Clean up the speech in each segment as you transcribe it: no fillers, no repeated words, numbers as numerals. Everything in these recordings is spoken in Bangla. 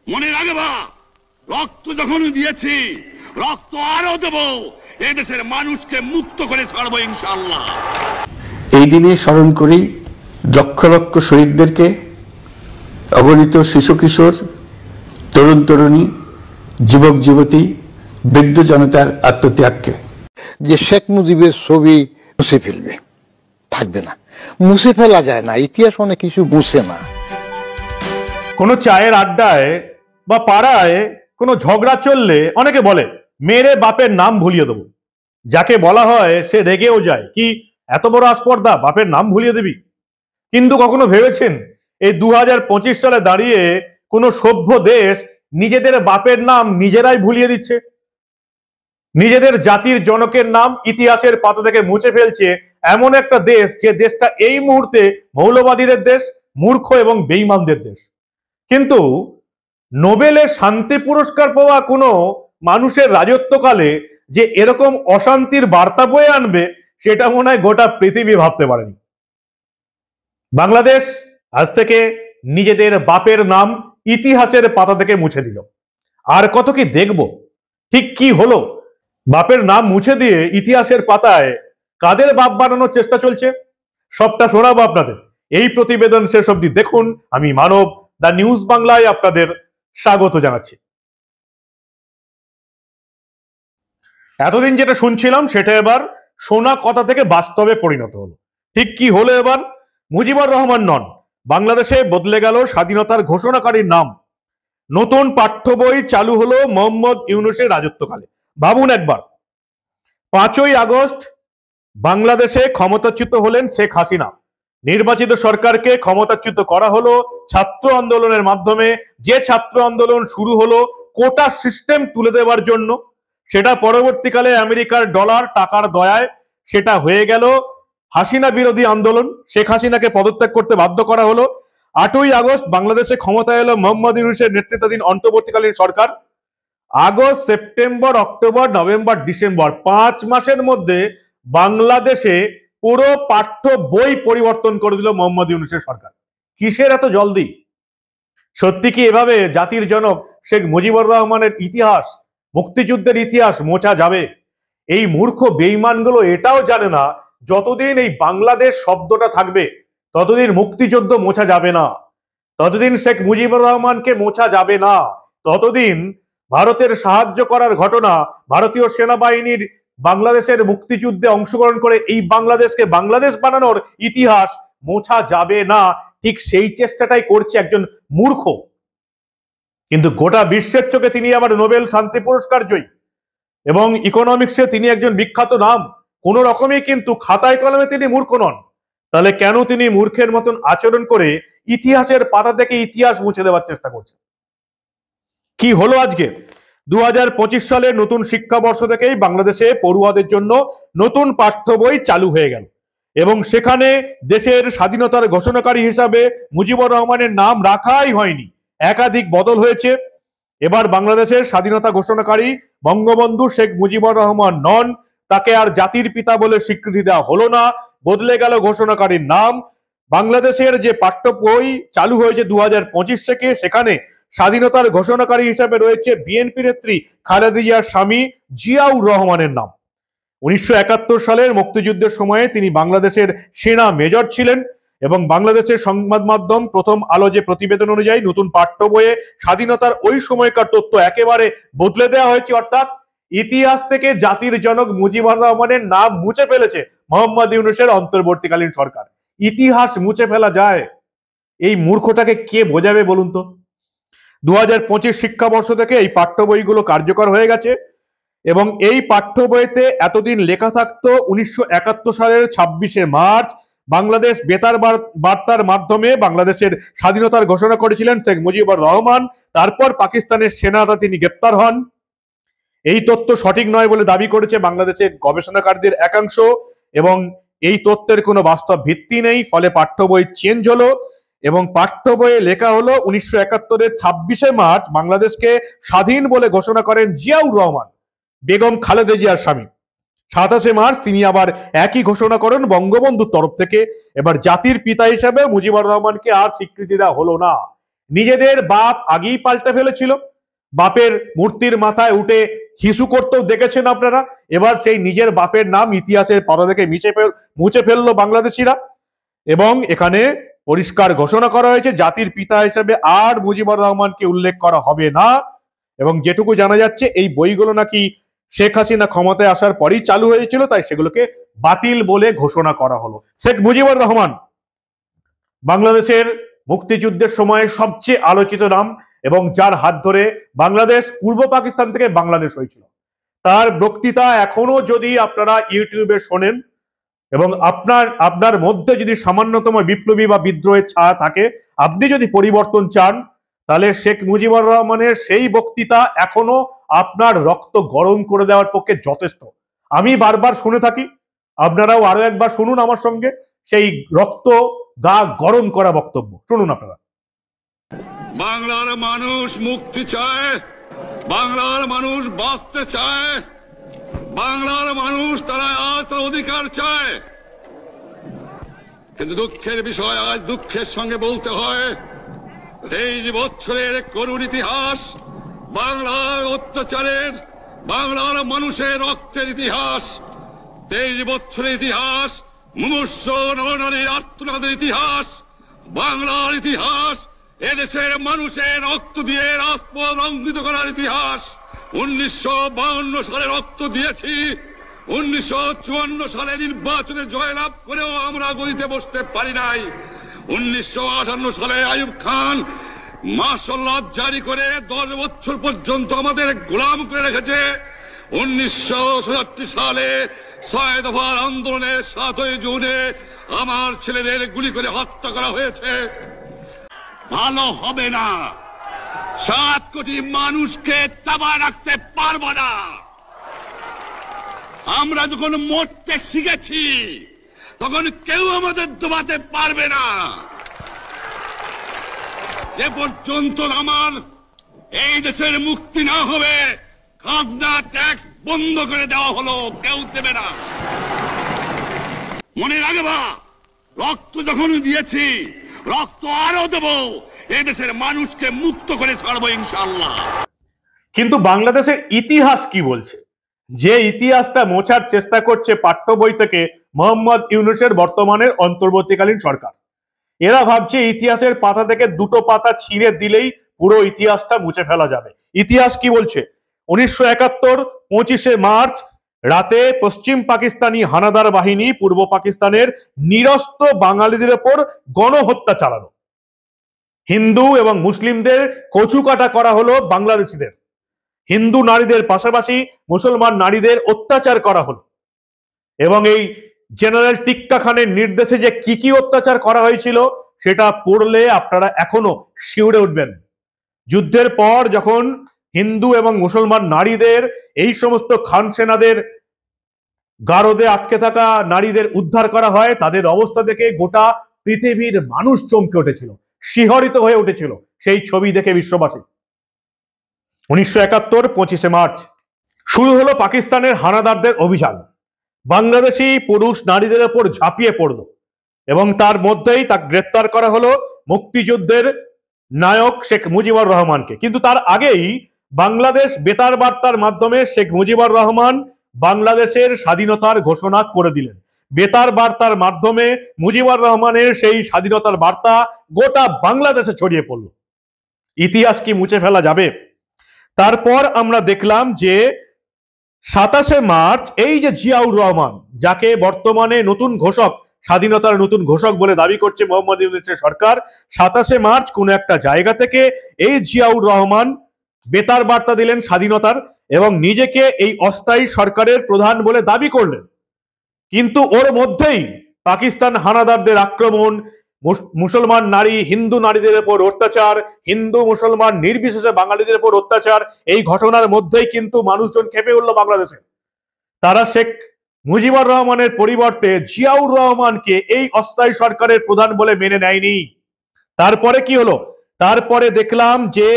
মনে রাখবা, রক্ত যখন দিয়েছি, রক্ত আরো দেব। এদেশের মানুষকে মুক্ত করে ছাড়বো ইনশাআল্লাহ। এই দিনে স্মরণ করি লক্ষ লক্ষ শহীদদেরকে, অগণিত শিশু কিশোর, তরুণ তরুণী, যুবক যুবতী, বৃদ্ধ জনতার আত্মত্যাগকে। যে শেখ মুজিবের ছবি মুছে ফেলবে, থাকবে না, মুছে ফেলা যায় না, ইতিহাস অনেক কিছু মুছে না। কোনো চায়ের আড্ডায় বা পাড়ায় কোনো ঝগড়া চললে অনেকে বলে মেরে বাপের নাম ভুলিয়ে দেবো। যাকে বলা হয় সে রেগেও যায়, কি এত বড় আস্পর্ধা, বাপের নাম ভুলিয়ে দিবি? কিন্তু কখনো ভেবেছেন এই 2025 সালে দাঁড়িয়ে কোনো সভ্য দেশ নিজেদের বাপের নাম নিজেরাই ভুলিয়ে দিচ্ছে, নিজেদের জাতির জনকের নাম ইতিহাসের পাতা থেকে মুছে ফেলছে? এমন একটা দেশ, যে দেশটা এই মুহূর্তে মৌলবাদীদের দেশ, মূর্খ এবং বেঈমানদের দেশ। কিন্তু নোবেলের শান্তি পুরস্কার পাওয়া কোনো মানুষের রাজত্বকালে যে এরকম অশান্তির বার্তা বয়ে আনবে, সেটা মনে হয় গোটা পৃথিবী ভাবতে পারেনি। বাংলাদেশ আজ থেকে নিজেদের বাপের নাম ইতিহাসের পাতা থেকে মুছে দিল। আর কত কি দেখব, ঠিক কি হলো? বাপের নাম মুছে দিয়ে ইতিহাসের পাতায় কাদের বাপ বানানোর চেষ্টা চলছে, সবটা শোনাবো আপনাদের। এই প্রতিবেদন শেষ অবধি দেখুন। আমি মানব, দ্য নিউজ বাংলায় আপনাদের স্বাগত জানাচ্ছি। এতদিন যেটা শুনছিলাম সেটা এবার শোনা কথা থেকে বাস্তবে পরিণত হলো। ঠিক কি হলো এবার? মুজিবুর রহমান নন, বাংলাদেশে বদলে গেল স্বাধীনতার ঘোষণাকারীর নাম। নতুন পাঠ্য বই চালু হলো মোহাম্মদ ইউনূসের রাজত্বকালে। ভাবুন একবার, 5ই আগস্ট বাংলাদেশে ক্ষমতাচ্যুত হলেন শেখ হাসিনা। নির্বাচিত সরকারকে ক্ষমতাচ্যুত করা হলো ছাত্র আন্দোলনের মাধ্যমে। যে ছাত্র আন্দোলন শুরু হলো কোটা সিস্টেম তুলে দেওয়ার জন্য, সেটা পরবর্তীকালে আমেরিকার ডলার টাকার দয়ায় সেটা হয়ে গেল হাসিনা বিরোধী আন্দোলন। শেখ হাসিনাকে পদত্যাগ করতে বাধ্য করা হলো। 8ই আগস্ট বাংলাদেশে ক্ষমতায় এলো মোহাম্মদ ইউনূসের নেতৃত্বাধীন অন্তর্বর্তীকালীন সরকার। August, September, October, November, December, 5 মাসের মধ্যে বাংলাদেশে পুরো পাঠ্য বই পরিবর্তন করে দিল মোহাম্মদ ইউনূসের সরকার। কিসের এত জলদি? সত্যি কি এভাবে জাতির জনক শেখ মুজিবুর রহমানের ইতিহাস, মুক্তিযুদ্ধের ইতিহাস মোছা যাবে? এই মূর্খ বেঈমানগুলো এটাও জানে না, যতদিন এই বাংলাদেশ শব্দটা থাকবে ততদিন মুক্তিযুদ্ধ মোছা যাবে না, ততদিন শেখ মুজিবুর রহমানকে মোছা যাবে না, ততদিন ভারতের সাহায্য করার ঘটনা, ভারতীয় সেনাবাহিনীর বাংলাদেশের মুক্তিযুদ্ধে অংশগ্রহণ করে এই বাংলাদেশকে বাংলাদেশ বানানোর ইতিহাস মোছা যাবে না। ঠিক সেই চেষ্টাটাই করছে একজন মূর্খ। কিন্তু গোটা বিশ্বের চোখে তিনি আবার নোবেল শান্তি পুরস্কার জয়ী, এবং ইকোনমিক্সে তিনি একজন বিখ্যাত নাম। কোন রকমই কিন্তু খাতায় কলমে তিনি মূর্খ নন। তাহলে কেন তিনি মূর্খের মতন আচরণ করে ইতিহাসের পাতা থেকে ইতিহাস মুছে দেওয়ার চেষ্টা করছেন? কি হলো আজকে? 2025 সালের নতুন শিক্ষাবর্ষ থেকেই বাংলাদেশে পড়ুয়াদের জন্য নতুন পাঠ্য বই চালু হয়ে গেল, এবং সেখানে দেশের স্বাধীনতার ঘোষণাকারী হিসাবে মুজিবুর রহমানের নাম রাখাই হয়নি, একাধিক বদল হয়েছে। এবার বাংলাদেশের স্বাধীনতা ঘোষণাকারী বঙ্গবন্ধু শেখ মুজিবুর রহমান নন, তাকে আর জাতির পিতা বলে স্বীকৃতি দেওয়া হলো না, বদলে গেল ঘোষণাকারীর নাম। বাংলাদেশের যে পাঠ্য বই চালু হয়েছে 2025 থেকে, সেখানে স্বাধীনতার ঘোষণাকারী হিসাবে রয়েছে বিএনপি নেত্রী খালেদা জিয়ার স্বামী জিয়াউর রহমানের নাম। 1971 সালের মুক্তিযুদ্ধের সময়ে তিনি বাংলাদেশের সেনা মেজর ছিলেন, এবং বাংলাদেশের সংবাদ মাধ্যম প্রথম আলো যে প্রতিবেদন অনুযায়ী নতুন পাঠ্য বইয়ে স্বাধীনতার ওই সময়কার তথ্য একেবারে বদলে দেওয়া হয়েছে। অর্থাৎ ইতিহাস থেকে জাতির জনক মুজিবুর রহমানের নাম মুছে ফেলেছে মোহাম্মদ ইউনূসের অন্তর্বর্তীকালীন সরকার। ইতিহাস মুছে ফেলা যায়? এই মূর্খটাকে কে বোঝাবে বলুন তো? 2025 শিক্ষাবর্ষ থেকে এই পাঠ্য বইগুলো কার্যকর হয়ে গেছে, এবং এই পাঠ্য বইতে এতদিন লেখা থাকতো 1971 সালের 26শে মার্চ বাংলাদেশ বেতার বার্তার মাধ্যমে বাংলাদেশের স্বাধীনতার ঘোষণা করেছিলেন শেখ মুজিবুর রহমান। তারপর পাকিস্তানের সেনারা তিনি গ্রেপ্তার হন। এই তথ্য সঠিক নয় বলে দাবি করেছে বাংলাদেশের গবেষণাকারীদের একাংশ, এবং এই তথ্যের কোনো বাস্তব ভিত্তি নেই। ফলে পাঠ্য বই চেঞ্জ হলো, এবং পাঠ্য বইয়ে লেখা হলো 1971-এর 26শে মার্চ বাংলাদেশকে স্বাধীন বলে ঘোষণা করেন জিয়াউর রহমান, বেগম খালেদা জিয়ার স্বামী। 27শে মার্চ তিনি আবার একই ঘোষণা করেন বঙ্গবন্ধুর তরফ থেকে। এবার জাতির পিতা হিসেবে মুজিবুর রহমানকে আর স্বীকৃতি দেওয়া হলো না। নিজেদের বাপ আগেই পাল্টে ফেলেছিল। বাপের মূর্তির মাথায় উঠে হিসু করতেও দেখেছেন আপনারা। এবার সেই নিজের বাপের নাম ইতিহাসের পাতা থেকে মুছে ফেললো বাংলাদেশিরা, এবং এখানে পরিষ্কার ঘোষণা করা হয়েছে জাতির পিতা হিসেবে আর মুজিবুর রহমানকে উল্লেখ করা হবে না। এবং যেটুকু জানা যাচ্ছে এই বইগুলো নাকি শেখ হাসিনা ক্ষমতায় আসার পরেই চালু হয়েছিল, তাই সেগুলোকে বাতিল বলে ঘোষণা করা হলো। শেখ মুজিবুর রহমান বাংলাদেশের মুক্তিযুদ্ধের সময় সবচেয়ে আলোচিত নাম, এবং যার হাত ধরে বাংলাদেশ পূর্ব পাকিস্তান থেকে বাংলাদেশ হয়েছিল। তার বক্তৃতা এখনো যদি আপনারা ইউটিউবে শোনেন এবং আপনার মধ্যে যদি সামান্যতম বিপ্লবী বা বিদ্রোহের ছায়া থাকে, আপনি যদি পরিবর্তন চান, তাহলে শেখ মুজিবুর রহমানের সেই বক্তৃতা এখনো আপনার রক্ত গরম করে দেওয়ার পক্ষে যথেষ্ট। আমি বারবার শুনে থাকি, আপনারাও আরো একবার শুনুন আমার সঙ্গে সেই রক্ত গা গরম করা বক্তব্য। শুনুন আপনারা। বাংলার মানুষ মুক্তি চায়, বাংলার মানুষ বাঁচতে চায়, বাংলার মানুষ তারা আজ তার অধিকার চায়। কিন্তু দুঃখের বিষয়, আজ দুঃখের সঙ্গে বলতে হয় 23 বছরের করুণ ইতিহাস, বাংলার অত্যাচারের, বাংলার মানুষের রক্তের ইতিহাস, 23 বছরের ইতিহাস, মুমূর্ষ নরনারীর আর্তনাদের ইতিহাস, বাংলার ইতিহাস, এদেশের মানুষের রক্ত দিয়ে রাজপথ রঞ্জিত করার ইতিহাস। 1952 সালে রক্ত দিয়েছি, 1954 সালে নির্বাচনে জয়লাভ করেও আমরা গদিতে বসতে পারি নাই। 1958 সালে আইয়ুব খান মার্শাল ল জারি করে 10 বছর পর্যন্ত আমাদের গোলাম করে রেখেছে। 1967 সালে 6 দফার আন্দোলনে 7ই জুনে আমার ছেলেদের গুলি করে হত্যা করা হয়েছে। ভালো হবে না, 7 কোটি মানুষকে তাবায় রাখতে পারবো না। আমরা যখন মরতে শিখেছি তখন কেউ আমাদের দবাতে পারবে না। যে পর্যন্ত আমার এই দেশের মুক্তি না হবে, খাজনা ট্যাক্স বন্ধ করে দেওয়া হলো, কেউ দেবে না। মনে রাখবা, রক্ত যখন দিয়েছি, রক্ত আরো দেব, এই দেশের মানুষকে মুক্ত করে ছাড়বো ইনশাআল্লাহ। কিন্তু বাংলাদেশের ইতিহাস কি বলছে? যে ইতিহাসটা মোছার চেষ্টা করছে পাঠ্য বই থেকে মোহাম্মদ ইউনূসের বর্তমানের অন্তর্বর্তীকালীন সরকার। এরা ভাবছে ইতিহাসের পাতা থেকে 2টো পাতা ছিঁড়ে দিলেই পুরো ইতিহাসটা মুছে ফেলা যাবে। ইতিহাস কি বলছে? 1971 25শে মার্চ রাতে পশ্চিম পাকিস্তানি হানাদার বাহিনী পূর্ব পাকিস্তানের নিরস্ত্র বাঙালিদের ওপর গণহত্যা চালানো। হিন্দু এবং মুসলিমদের কচুকাটা করা হলো বাংলাদেশিদের। হিন্দু নারীদের পাশাপাশি মুসলমান নারীদের অত্যাচার করা হলো। এবং এই জেনারেল টিক্কা খানের নির্দেশে যে কি কি অত্যাচার করা হয়েছিল সেটা পড়লে আপনারা এখনো শিউরে উঠবেন। যুদ্ধের পর যখন হিন্দু এবং মুসলমান নারীদের, এই সমস্ত খান সেনাদের গারদে আটকে থাকা নারীদের উদ্ধার করা হয়, তাদের অবস্থা দেখে গোটা পৃথিবীর মানুষ চমকে উঠেছিল, শিহরিত হয়ে উঠেছিল সেই ছবি দেখে বিশ্ববাসী। 1971 25শে মার্চ শুরু হলো পাকিস্তানের হানাদারদের অভিযান। বাংলাদেশি পুরুষ নারীদের উপর ঝাঁপিয়ে পড়ল এবং তার মধ্যেই তা গ্রেপ্তার করা হলো মুক্তিযুদ্ধের নায়ক শেখ মুজিবুর রহমানকে। কিন্তু তার আগেই বাংলাদেশ বেতার বার্তার মাধ্যমে শেখ মুজিবুর রহমান বাংলাদেশের স্বাধীনতার ঘোষণা করে দিলেন। বেতার বার্তার মাধ্যমে মুজিবুর রহমানের সেই স্বাধীনতার বার্তা গোটা বাংলাদেশে ছড়িয়ে পড়ল। ইতিহাস কি মুছে ফেলা যাবে? তারপর আমরা দেখলাম যে 27শে মার্চ এই যে জিয়াউর রহমান, যাকে বর্তমানে নতুন ঘোষক, স্বাধীনতার নতুন ঘোষক বলে দাবি করছে মোহাম্মদ ইউনূসের সরকার, 27শে মার্চ কোন একটা জায়গা থেকে এই জিয়াউর রহমান বেতার বার্তা দিলেন স্বাধীনতার এবং নিজেকে এই অস্থায়ী সরকারের প্রধান বলে দাবি করলেন। কিন্তু ওর মধ্যেই পাকিস্তান হানাদারদের আক্রমণ, মুসলমান নারী হিন্দু নারীদের উপর অত্যাচার, হিন্দু মুসলমান নির্বিশেষে বাঙালিদের উপর অত্যাচার, এই ঘটনার মধ্যেই কিন্তু মানুষজন খেপে উঠল বাংলাদেশে। তারা শেখ মুজিবুর রহমানের পরিবর্তে জিয়াউর রহমানকে এই অস্থায়ী সরকারের প্রধান বলে মেনে নেয়নি। তারপরে কি হলো? তারপরে দেখলাম যে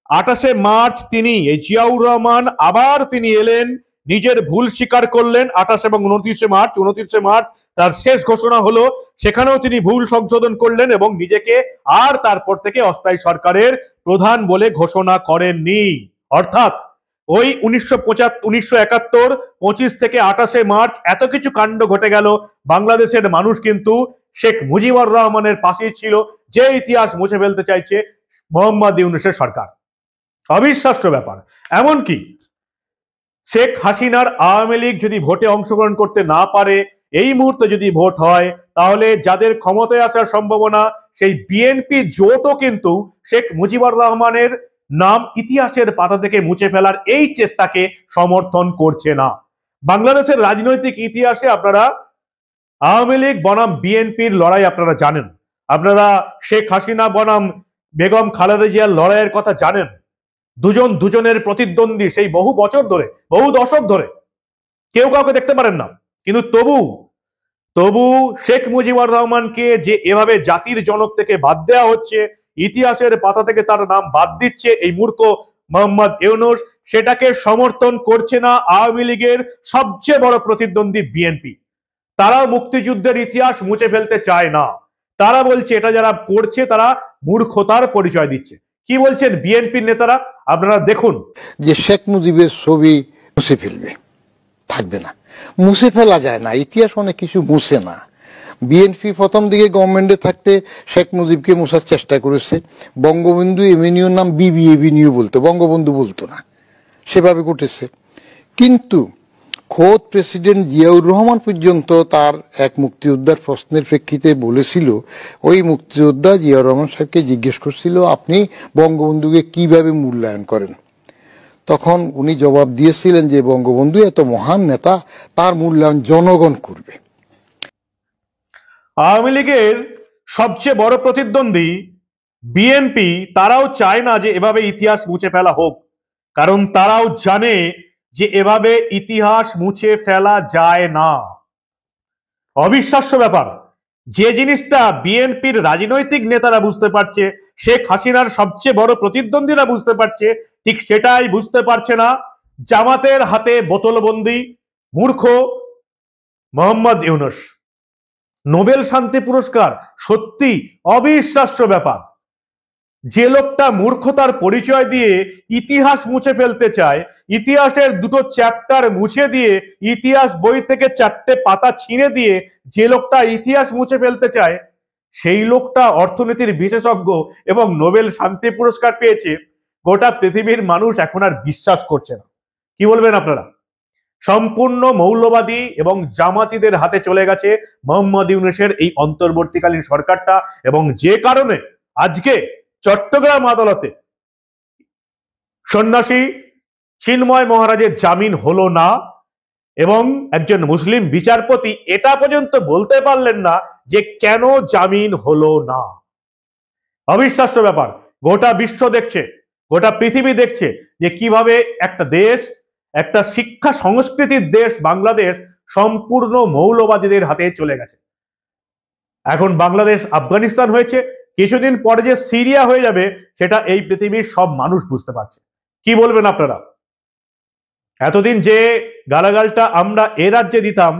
28শে মার্চ তিনি, এই জিয়াউর রহমান, আবার তিনি এলেন নিজের ভুল স্বীকার করলেন 28 এবং 29 মার্চ। 29 মার্চ তার শেষ ঘোষণা হলো, সেখানেও তিনি ভুল সংশোধন করলেন এবং নিজেকে আর তারপর থেকে অস্থায়ী সরকারের প্রধান বলে ঘোষণা করেননি। অর্থাৎ ওই 1971, 25 থেকে 28 মার্চ এত কিছু কাণ্ড ঘটে গেল, বাংলাদেশের মানুষ কিন্তু শেখ মুজিবুর রহমানের পাশেই ছিল, যে ইতিহাস মুছে ফেলতে চাইছে মোহাম্মদ ইউনূসের সরকার। অবিশ্বাস্য ব্যাপার। এমনকি শেখ হাসিনার আওয়ামী লীগ যদি ভোটে অংশগ্রহণ করতে না পারে, এই মুহূর্তে যদি ভোট হয়, তাহলে যাদের ক্ষমতায় আসার সম্ভাবনা সেই বিএনপি জোটও কিন্তু শেখ মুজিবুর রহমানের নাম ইতিহাসের পাতা থেকে মুছে ফেলার এই চেষ্টাকে সমর্থন করছে না। বাংলাদেশের রাজনৈতিক ইতিহাসে আপনারা আওয়ামী লীগ বনাম বিএনপির লড়াই আপনারা জানেন, আপনারা শেখ হাসিনা বনাম বেগম খালেদা জিয়ার লড়াইয়ের কথা জানেন। দুজন দুজনের প্রতিদ্বন্দ্বী সেই বহু বছর ধরে, বহু দশক ধরে, কেউ কাউকে দেখতে পারেন না। কিন্তু তবু শেখ মুজিবুর রহমানকে যে এভাবে জাতির জনক থেকে বাদ দেওয়া হচ্ছে, ইতিহাসের পাতা থেকে তার নাম বাদ দিচ্ছে এই মূর্খ মোহাম্মদ ইউনূস, সেটাকে সমর্থন করছে না আওয়ামী লীগের সবচেয়ে বড় প্রতিদ্বন্দ্বী বিএনপি। তারা মুক্তিযুদ্ধের ইতিহাস মুছে ফেলতে চায় না। তারা বলছে এটা যারা করছে তারা মূর্খতার পরিচয় দিচ্ছে। কি বলছেন বিএনপির নেতারা, আপনারা দেখুন। যে শেখ মুজিবের ছবি মুছে ফেলবে, থাকবে না, মুছে ফেলা যায় না, ইতিহাস অনেক কিছু মুছে না। বিএনপি প্রথম দিকে গভর্নমেন্টে থাকতে শেখ মুজিবকে মুছার চেষ্টা করেছে। বঙ্গবন্ধু এভিনিউর নাম বিবি এভিনিউ বলতো, বঙ্গবন্ধু বলতো না, সেভাবে ঘটেছে। কিন্তু খোদ প্রেসিডেন্ট জিয়াউর রহমান পর্যন্ত তার এক মুক্তিযোদ্ধার প্রশ্নের প্রেক্ষিতে বলেছিল, ওই মুক্তিযোদ্ধা জিয়াউর রহমান সাহেবকে জিজ্ঞেস করছিল আপনি বঙ্গবন্ধুকে কিভাবে মূল্যায়ন করেন। তখন উনি জবাব দিয়েছিলেন যে বঙ্গবন্ধু এত মহান নেতা, তার মূল্যায়ন জনগণ করবে। আওয়ামী লীগের সবচেয়ে বড় প্রতিদ্বন্দ্বী বিএনপি তারাও চায় না যে এভাবে ইতিহাস মুছে ফেলা হোক, কারণ তারাও জানে যে এভাবে ইতিহাস মুছে ফেলা যায় না। অবিশ্বাস্য ব্যাপার, যে জিনিসটা বিএনপির রাজনৈতিক নেতারা বুঝতে পারছে, শেখ হাসিনার সবচেয়ে বড় প্রতিদ্বন্দ্বীরা বুঝতে পারছে, ঠিক সেটাই বুঝতে পারছে না জামাতের হাতে বোতলবন্দি মূর্খ মোহাম্মদ ইউনূস। নোবেল শান্তি পুরস্কার, সত্যি অবিশ্বাস্য ব্যাপার। যে লোকটা মূর্খতার পরিচয় দিয়ে ইতিহাস মুছে ফেলতে চায়, ইতিহাসের দুটো চ্যাপ্টার মুছে দিয়ে, ইতিহাস বই থেকে 4টে পাতা ছিঁড়ে দিয়ে যে লোকটা ইতিহাস মুছে ফেলতে চায়, সেই লোকটা অর্থনীতির বিশেষজ্ঞ এবং নোবেল শান্তি পুরস্কার পেয়েছে, গোটা পৃথিবীর মানুষ এখন আর বিশ্বাস করছে না। কি বলবেন আপনারা? সম্পূর্ণ মৌলবাদী এবং জামাতিদের হাতে চলে গেছে মোহাম্মদ ইউনূসের এই অন্তর্বর্তীকালীন সরকারটা, এবং যে কারণে আজকে চট্টগ্রাম আদালতে সন্ন্যাসী চিন্ময় মহারাজের জামিন হলো না, এবং একজন মুসলিম বিচারপতি এটা পর্যন্ত বলতে পারলেন না যে কেন জামিন হলো না। অবিশ্বাস্য ব্যাপার। গোটা বিশ্ব দেখছে, গোটা পৃথিবী দেখছে যে কিভাবে একটা দেশ, একটা শিক্ষা সংস্কৃতির দেশ বাংলাদেশ, সম্পূর্ণ মৌলবাদীদের হাতে চলে গেছে। এখন বাংলাদেশ আফগানিস্তান হয়েছে, কিছুদিন পরে যে সিরিয়া হয়ে যাবে সেটা এই পৃথিবীর সব মানুষ বুঝতে পারছে। কি বলবেন আপনারা? এতদিন যে গালাগালটা আমরা এ রাজ্যে দিতাম,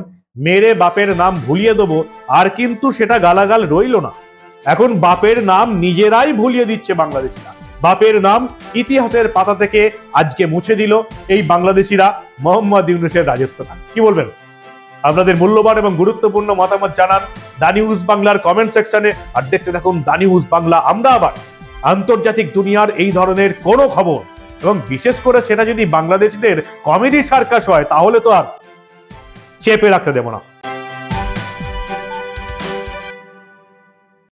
মেরে বাপের নাম ভুলিয়ে দেবো, আর কিন্তু সেটা গালাগাল রইল না। এখন বাপের নাম নিজেরাই ভুলিয়ে দিচ্ছে বাংলাদেশিরা। বাপের নাম ইতিহাসের পাতা থেকে আজকে মুছে দিল এই বাংলাদেশিরা মোহাম্মদ ইউনূসের রাজত্বটা। কি বলবেন? আপনাদের মূল্যবান এবং গুরুত্বপূর্ণ মতামত জানান দা নিউজ বাংলার কমেন্ট সেকশনে। আর দেখতে থাকুন দা নিউজ বাংলা। আমরা আবার আন্তর্জাতিক দুনিয়ার এই ধরনের কোনো খবর, এবং বিশেষ করে সেটা যদি বাংলাদেশিদের কমেডি সার্কাস হয়, তাহলে তো আর চেপে রাখতে দেব না।